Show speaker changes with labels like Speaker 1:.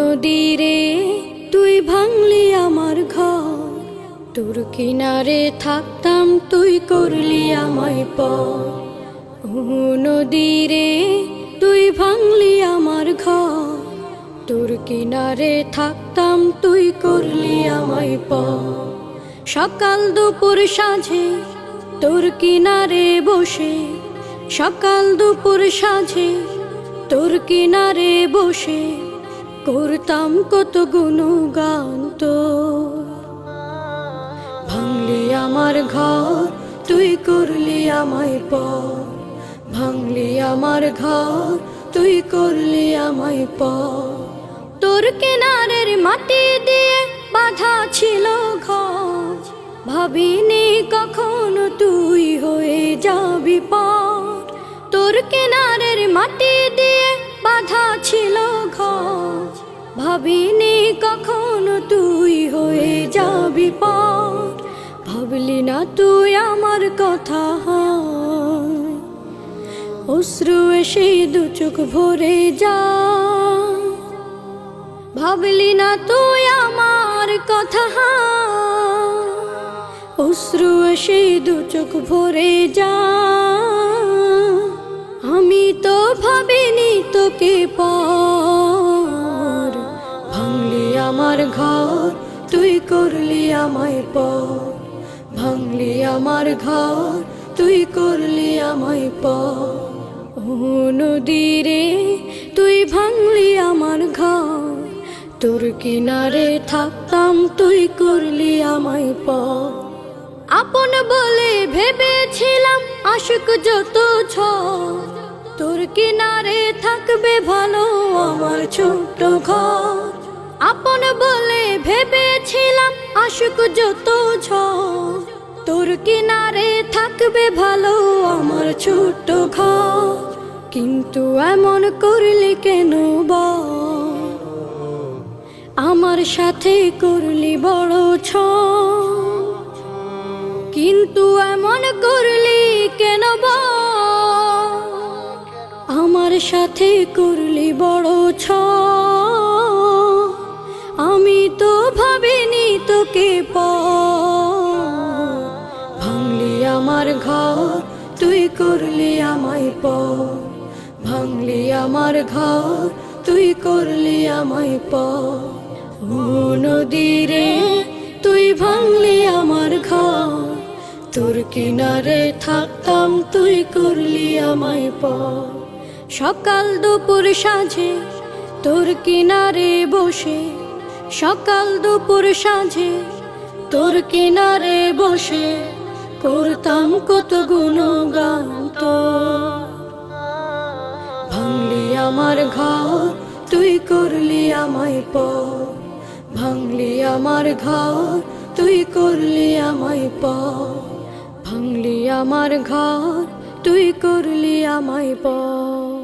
Speaker 1: নদীরে তুই ভাঙলি আমার ঘর, তোর কিনারে থাকতাম তুই করলি আমায় পর। ও নদীরে তুই ভাঙলি আমার ঘর, তোর কিনারে থাকতাম তুই করলি আমায় পর। সকাল দুপুর সাঁঝে তোর কিনারে বসে, সকাল দুপুর সাঁঝে তোর কিনারে বসে করতাম কত গুণগান তোর। ভাঙলি আমার ঘর তুই করলি আমায় পর, ভাঙলি আমার ঘর তুই করলি আমায় পর। তোর কিনারের মাটি দিয়ে বাঁধা ছিল ঘর, ভাবিনি কখনো তুই হয়ে যাবি পার। তোর কিনারের মাটি দিয়ে বাঁধা ছিল ঘর, ভাবিনি কখনো তুই হয়ে যাবি পার। ভাবলি না তুই আমার কথা, অশ্রু এসে দু চোখ ভরে যায়। ভাবলি না তুই আমার কথা, অশ্রু এসে দু চোখ ভরে যায়। আমি তো ভাবিনি তোকে পর, ভাঙলি আমার ঘর তুই করলি আমায় পর, ভাঙলি আমার ঘর তুই করলি আমায় পর। ও নদীরে তুই ভাঙলি আমার ঘর, তোর কিনারে থাকতাম তুই করলি আমায় পর। আপন বলে ভেবেছিলাম আশুক যত ঝড়, তোর কিনারে থাকবে ভালো আমার ছোট্ট ঘর। আপন বলে ভেবেছিলাম আশুক যত ঝড়, তোর কিনারে থাকবে ভালো আমার ছোট্ট ঘর। কিন্তু এমন করলি কেন বল, আমার সাথে করলি বড় ছল। কিন্তু এমন করলি কেন বল, আমার সাথে করলি বড় ছল। আমি তো ভাবিনি তোকে পর, ভাঙলি আমার ঘর তুই করলি আমায় পর, ভাঙলি আমার ঘর তুই করলি আমায় পর। ও নদীরে তুই ভাঙলি আমার ঘর, তোর কিনারে থাকতাম তুই করলি আমায় পর। সকাল দুপুর সাঁঝে তোর কিনারে বসে, সকাল দুপুর সাঁঝে তোর কিনারে বসে করতাম কত গুণগান তোর। ভাঙলি আমার ঘর তুই করলি আমায় পর, ভাঙলি আমার ঘর তুই করলি আমায় পর, ভাঙলি আমার ঘর তুই করলি আমায় পর।